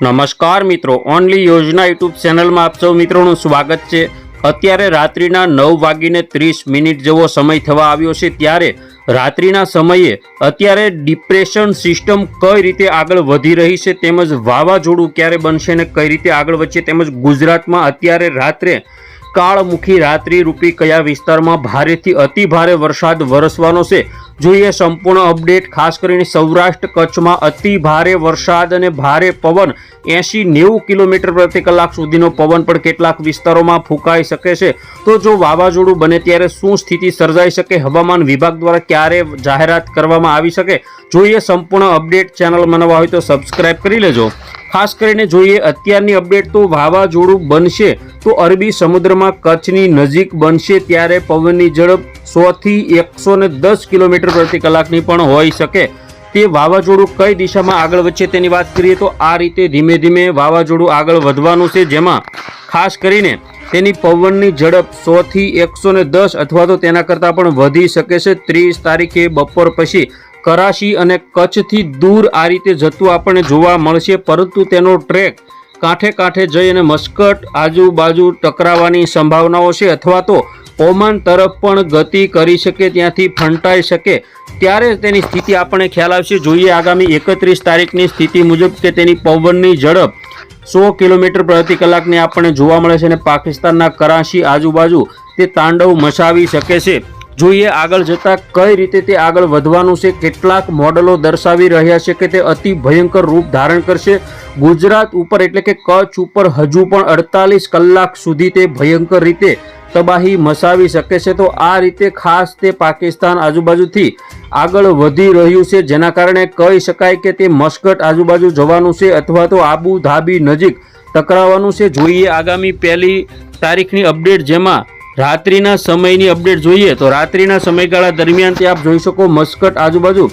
નમસ્કાર મિત્રો, ઓનલી યોજના યુટ્યુબ ચેનલમાં આપ સૌ મિત્રોનું સ્વાગત છે। અત્યારે રાત્રિના 9:30 જેવો સમય થવા આવ્યો છે, ત્યારે રાત્રિના સમયે અત્યારે ડિપ્રેશન સિસ્ટમ કઈ રીતે આગળ વધી રહી છે તેમજ વાવાઝોડું ક્યારે બનશે અને કઈ રીતે આગળ વધશે તેમજ ગુજરાતમાં અત્યારે રાત્રે કાળમુખી રાત્રિ રૂપી કયા વિસ્તારમાં ભારેથી અતિ ભારે વરસાદ વરસવાનો છે જોઈએ સંપૂર્ણ અપડેટ। ખાસ કરીને સૌરાષ્ટ્ર કચ્છમાં અતિ ભારે વરસાદ અને ભારે પવન 80-90 કિલોમીટર પ્રતિ કલાક સુધીનો પવન પણ કેટલાક વિસ્તારોમાં ફૂંકાઈ શકે છે। તો જો વાવાઝોડું બને ત્યારે શું સ્થિતિ સર્જાઈ શકે, હવામાન વિભાગ દ્વારા ક્યારે જાહેરાત કરવામાં આવી શકે જોઈએ સંપૂર્ણ અપડેટ। ચેનલમાં નવા હોય તો સબસ્ક્રાઇબ કરી લેજો। ખાસ કરીને જોઈએ અત્યારની અપડેટ, તો વાવાઝોડું બનશે તો અરબી સમુદ્રમાં કચ્છની નજીક બનશે, ત્યારે પવનની ઝડપ 100 થી 110 કિલોમીટર પ્રતિ કલાકની પણ હોઈ શકે। તે વાવાઝોડું કઈ દિશામાં આગળ વધશે તેની વાત કરીએ તો આ રીતે ધીમે ધીમે વાવાઝોડું આગળ વધવાનું છે, જેમાં ખાસ કરીને તેની પવનની ઝડપ 100 થી 110 અથવા તો તેના કરતાં પણ વધી શકે છે। 30 તારીખે બપોર પછી કરાચી અને કચ્છથી દૂર આ રીતે જતું આપણને જોવા મળશે, પરંતુ તેનો ટ્રેક કાંઠે કાંઠે જઈ અને મસ્કટ આજુબાજુ ટકરાવવાની સંભાવનાઓ છે, અથવા તો ઓમાન તરફ પણ ગતિ કરી શકે, ત્યાંથી ફંટાઈ શકે, ત્યારે તેની સ્થિતિ આપણને ખ્યાલ આવશે। જોઈએ આગામી 31 તારીખની સ્થિતિ મુજબ કે તેની પવનની ઝડપ 100 કિલોમીટર પ્રતિ કલાકની આપણને જોવા મળે છે અને પાકિસ્તાનના કરાચી આજુબાજુ તે તાંડવ મચાવી શકે છે। જોઈએ આગળ જતા કઈ રીતે તે આગળ વધવાનું છે। કેટલાક મોડલો દર્શાવી રહ્યા છે કે તે અતિ ભયંકર રૂપ ધારણ કરશે ગુજરાત ઉપર, એટલે કે કચ્છ ઉપર હજુ પણ 48 કલાક સુધી તે ભયંકર રીતે તબાહી મચાવી શકે છે। તો આ રીતે ખાસ તે પાકિસ્તાન આજુબાજુથી આગળ વધી રહ્યું છે, જેના કારણે કહી શકાય કે તે મસ્કટ આજુબાજુ જવાનું છે અથવા તો આબુ ધાબી નજીક ટકરાવવાનું છે। જોઈએ આગામી 1 તારીખની અપડેટ, જેમાં રાત્રિના સમયની અપડેટ જોઈએ તો રાત્રિના સમયગાળા દરમિયાન તે આપ જોઈ શકો મસ્કટ આજુબાજુ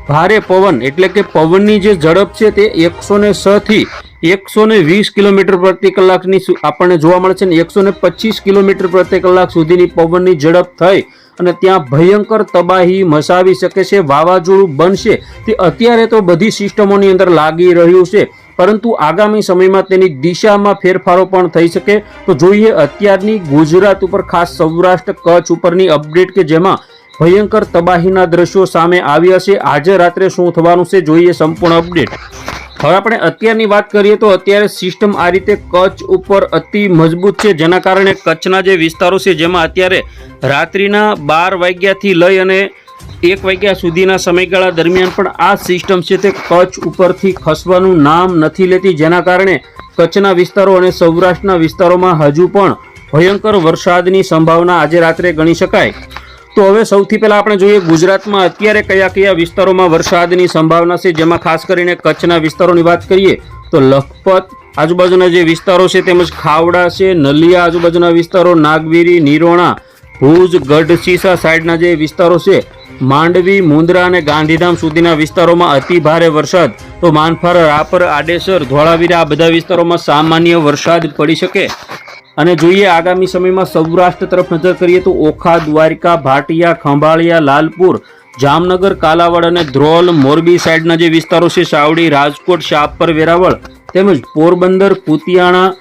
ભારે પવન, એટલે કે પવનની જે ઝડપ છે તે 106 થી 120 કિલોમીટર પ્રતિ કલાકની આપણને જોવા મળે છે, 125 કિલોમીટર પ્રતિ કલાક સુધીની પવનની ઝડપ થઈ અને ત્યાં ભયંકર તબાહી મચાવી શકે છે। વાવાઝોડું બનશે તે અત્યારે તો બધી સિસ્ટમોની અંદર લાગી રહ્યું છે, પરંતુ આગામી સમયમાં તેની દિશામાં ફેરફારો પણ થઈ શકે। તો જોઈએ અત્યારની ગુજરાત ઉપર ખાસ સૌરાષ્ટ્ર કચ્છ ઉપરની અપડેટ કે જેમાં ભયંકર તબાહીના દ્રશ્યો સામે આવ્યા છે। આજે રાત્રે શું થવાનું છે જોઈએ સંપૂર્ણ અપડેટ। હવે આપણે અત્યારની વાત કરીએ તો અત્યારે સિસ્ટમ આ રીતે કચ્છ ઉપર અતિ મજબૂત છે, જેના કારણે કચ્છના જે વિસ્તારો છે જેમાં અત્યારે રાત્રિના 12 વાગ્યાથી લઈ અને 1 વાગ્યા સુધીના સમયગાળા દરમિયાન પણ આ સિસ્ટમ છે તે કચ્છ ઉપરથી ખસવાનું નામ નથી લેતી, જેના કારણે કચ્છના વિસ્તારો અને સૌરાષ્ટ્રના વિસ્તારોમાં હજુ પણ ભયંકર વરસાદની સંભાવના આજે રાત્રે ગણી શકાય। તો હવે સૌથી પહેલાં આપણે જોઈએ ગુજરાતમાં અત્યારે કયા કયા વિસ્તારોમાં વરસાદની સંભાવના છે, જેમાં ખાસ કરીને કચ્છના વિસ્તારોની વાત કરીએ તો લખપત આજુબાજુના જે વિસ્તારો છે તેમજ ખાવડા છે, નલિયા આજુબાજુના વિસ્તારો, નાગવીરી, નિરોણા, ભુજ, ગઢશીસા સાઈડના જે વિસ્તારો છે, માંડવી, મુંદ્રા અને ગાંધીધામ સુધીના વિસ્તારોમાં અતિ ભારે વરસાદ, તો માનફાર, રાપર, આડેસર, ધોળાવીરા આ બધા વિસ્તારોમાં સામાન્ય વરસાદ પડી શકે। અને જોઈએ આગામી સમયમાં સૌરાષ્ટ્ર તરફ નજર કરીએ તો ઓખા, દ્વારકા, ભાટિયા, ખંભાળિયા, લાલપુર, જામનગર, કાલાવડ અને ધ્રોલ, મોરબી સાઈડના જે વિસ્તારો છે, સાવડી, રાજકોટ, શાહપર, વેરાવળ તેમજ પોરબંદર, કુતિયાણા,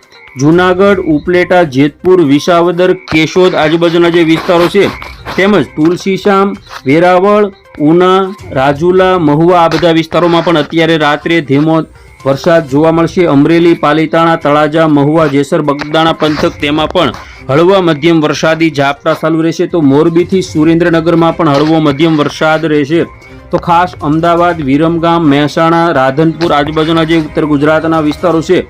જૂનાગઢ, ઉપલેટા, જેતપુર, વિસાવદર, કેશોદ આજુબાજુના જે વિસ્તારો છે તેમજ તુલસીશ્યામ, વેરાવળ, ઉના, રાજુલા, મહુવા આ બધા વિસ્તારોમાં પણ અત્યારે રાત્રે ધીમો વરસાદ જોવા મળશે। અમરેલી, પાલીતાણા, તળાજા, મહુવા, જેસર, બગદાણા પંથક તેમાં પણ હળવા મધ્યમ વરસાદી ઝાપટા ચાલુ રહેશે। તો મોરબીથી સુરેન્દ્રનગરમાં પણ હળવો મધ્યમ વરસાદ રહેશે। તો ખાસ અમદાવાદ, વિરમગામ, મહેસાણા, રાધનપુર આજુબાજુના જે ઉત્તર ગુજરાતના વિસ્તારો છે,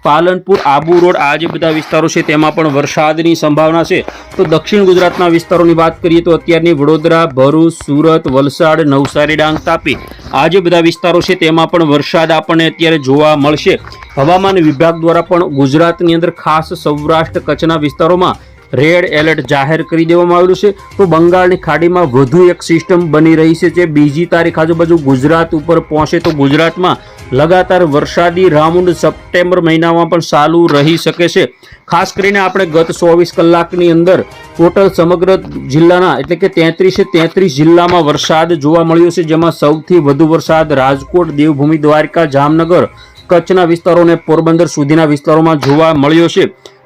પાલનપુર, આબુ રોડ આ જે બધા વિસ્તારો છે તેમાં પણ વરસાદની સંભાવના છે। તો દક્ષિણ ગુજરાતના વિસ્તારોની વાત કરીએ તો અત્યારની વડોદરા, ભરૂચ, સુરત, વલસાડ, નવસારી, ડાંગ, તાપી આ જે બધા વિસ્તારો છે તેમાં પણ વરસાદ આપણને અત્યારે જોવા મળશે। હવામાન વિભાગ દ્વારા પણ ગુજરાતની અંદર ખાસ સૌરાષ્ટ્ર કચ્છના વિસ્તારોમાં રેડ એલર્ટ જાહેર કરી દેવામાં આવેલું છે। તો બંગાળની ખાડીમાં વધુ એક સિસ્ટમ બની રહી છે, જે 2જી તારીખ આજુબાજુ ગુજરાત ઉપર પહોંચે તો ગુજરાતમાં લગાતાર વરસાદી રાઉન્ડ સપ્ટેમ્બર મહિનામાં પણ ચાલુ રહી શકે છે। ખાસ કરીને આપણે ગત 24 કલાકની અંદર ટોટલ સમગ્ર જિલ્લાના એટલે કે 33 જિલ્લામાં વરસાદ જોવા મળ્યો છે, જેમાં સૌથી વધુ વરસાદ રાજકોટ, દેવભૂમિ દ્વારકા, જામનગર, કચ્છના વિસ્તારો અને પોરબંદર સુધીના વિસ્તારોમાં જોવા મળ્યો છે.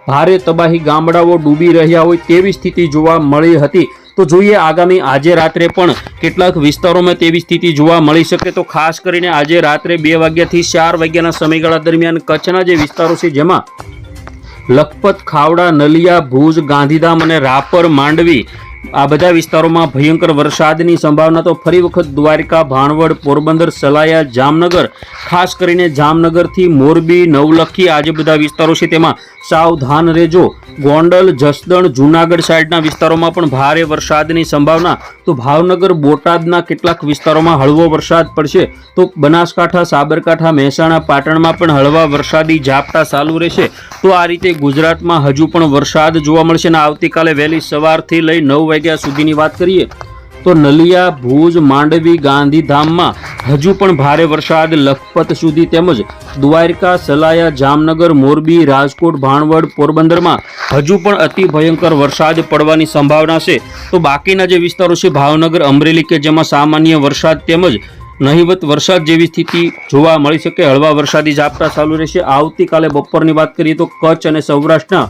ભારે તબાહી, ગામડાઓ ડૂબી રહ્યા હોય તેવી સ્થિતિ જોવા મળી હતી. તો જોઈએ આગામી આજે રાત્રે પણ કેટલાક વિસ્તારોમાં તેવી સ્થિતિ જોવા મળી શકે. તો ખાસ કરીને આજે રાત્રે 2 વાગ્યાથી 4 વાગ્યાના સમયગાળા દરમિયાન કચ્છના જે વિસ્તારો છે જેમાં લખપત, ખાવડા, નલિયા, ભુજ, ગાંધીધામ અને રાપર, માંડવી આ બધા વિસ્તારોમાં ભયંકર વરસાદની સંભાવના. તો ફરી વખત દ્વારકા, ભાણવડ, પોરબંદર, સલાયા, જામનગર, ખાસ કરીને જામનગરથી મોરબી, નવલખી આ જે બધા વિસ્તારો છે તેમાં સાવધાન રહેજો. ગોંડલ, જસદણ, જૂનાગઢ સાઈડના વિસ્તારોમાં પણ ભારે વરસાદની સંભાવના. તો ભાવનગર, બોટાદના કેટલાક વિસ્તારોમાં હળવો વરસાદ પડશે. તો બનાસકાંઠા, સાબરકાંઠા, મહેસાણા, પાટણમાં પણ હળવા વરસાદી ઝાપટા ચાલુ રહેશે. તો આ રીતે ગુજરાતમાં હજુ પણ વરસાદ જોવા મળશે. અને આવતીકાલે વહેલી સવારથી લઈ 9 વાગ્યા સુધીની વાત કરીએ તો નલિયા, ભુજ, માંડવી, ગાંધીધામમાં હજુ પણ ભારે વરસાદ લખપત સુધી તેમજ દ્વારકા, સલાયા, જામનગર, મોરબી, રાજકોટ, ભાણવડ, પોરબંદરમાં હજુ પણ અતિ ભયંકર વરસાદ પડવાની સંભાવના છે. તો બાકીના જે વિસ્તારો છે ભાવનગર, અમરેલી કે જેમાં સામાન્ય વરસાદ તેમજ નહિવત વરસાદ જેવી સ્થિતિ જોવા મળી શકે. હળવા વરસાદી ઝાપટા ચાલુ રહેશે. આવતીકાલે બપોરની વાત કરીએ તો કચ્છ અને સૌરાષ્ટ્રના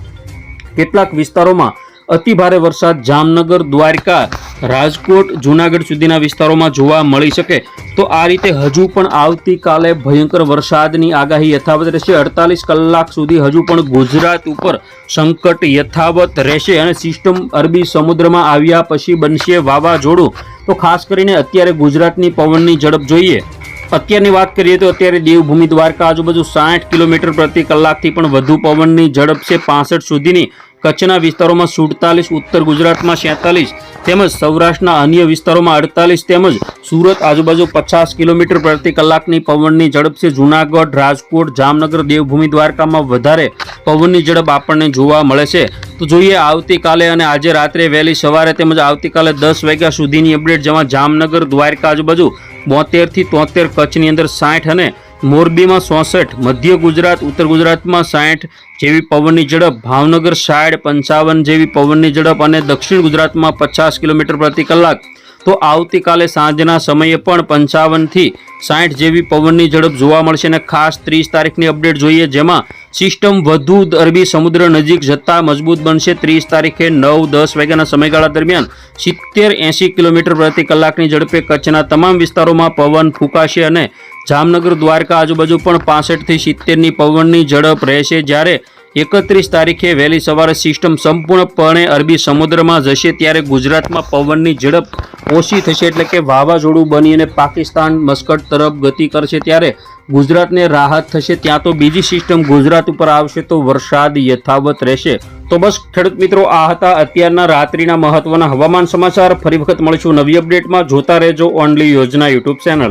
કેટલાક વિસ્તારોમાં અતિ ભારે વરસાદ જામનગર, દ્વારકા, રાજકોટ, જૂનાગઢ સુધીના વિસ્તારોમાં જોવા મળી શકે. તો આ રીતે હજુ પણ આવતીકાલે ભયંકર વરસાદની આગાહી યથાવત રહેશે. 48 કલાક સુધી હજુ પણ ગુજરાત ઉપર સંકટ યથાવત રહેશે અને સિસ્ટમ અરબી સમુદ્રમાં આવ્યા પછી બનશે વાવાઝોડું. તો ખાસ કરીને અત્યારે ગુજરાતની પવનની ઝડપ જોઈએ. અત્યારની વાત કરીએ તો અત્યારે દેવભૂમિ દ્વારકા આજુબાજુ 60 કિલોમીટર પ્રતિ કલાકથી પણ વધુ પવનની ઝડપ છે. 65 સુધીની કચ્છના વિસ્તારોમાં 47, ઉત્તર ગુજરાતમાં 47 તેમજ સૌરાષ્ટ્રના અન્ય વિસ્તારોમાં 48 તેમજ સુરત આજુબાજુ 50 કિલોમીટર પ્રતિ કલાકની પવનની ઝડપ છે. જૂનાગઢ, રાજકોટ, જામનગર, દેવભૂમિ દ્વારકામાં વધારે પવનની ઝડપ આપણને જોવા મળે છે. તો જોઈએ આવતીકાલે અને આજે રાત્રે વહેલી સવારે તેમજ આવતીકાલે 10 વાગ્યા સુધીની અપડેટ, જેમાં જામનગર, દ્વારકા આજુબાજુ 72 થી 73, કચ્છની અંદર 60 અને મોરબીમાં 64, મધ્ય ગુજરાત, ઉત્તર ગુજરાતમાં 60 જેવી પવનની ઝડપ, ભાવનગર 60, 55 જેવી પવનની ઝડપ અને દક્ષિણ ગુજરાતમાં 50 કિલોમીટર પ્રતિ કલાક. તો આવતીકાલે સાંજના સમયે પણ 55 થી 60 જેવી પવનની ઝડપ જોવા મળશે. અને ખાસ 30 તારીખની અપડેટ જોઈએ જેમાં સિસ્ટમ વધુ અરબી સમુદ્ર નજીક જતા મજબૂત બનશે. 30 તારીખે 9-10 વાગ્યાના સમયગાળા દરમિયાન 70-80 કિલોમીટર પ્રતિ કલાકની ઝડપે કચ્છના તમામ વિસ્તારોમાં પવન ફૂંકાશે અને જામનગર, દ્વારકા આજુબાજુ પણ 65 થી 70ની પવનની ઝડપ રહેશે. જ્યારે 31 તારીખે વહેલી સવારે સિસ્ટમ સંપૂર્ણપણે અરબી સમુદ્રમાં જશે ત્યારે ગુજરાતમાં પવનની ઝડપ ઓછી થશે, એટલે કે વાવાઝોડું બની અને પાકિસ્તાન, મસ્કટ તરફ ગતિ કરશે ત્યારે ગુજરાતને રાહત થશે. ત્યાં તો બીજી સિસ્ટમ ગુજરાત ઉપર આવશે તો વરસાદ યથાવત રહેશે. તો બસ ખેડૂત મિત્રો, આ હતા અત્યારના રાત્રિના મહત્વના હવામાન સમાચાર. ફરી વખત મળીશું નવી અપડેટમાં. જોતા રહેજો ઓનલી યોજના યુટ્યુબ ચેનલ.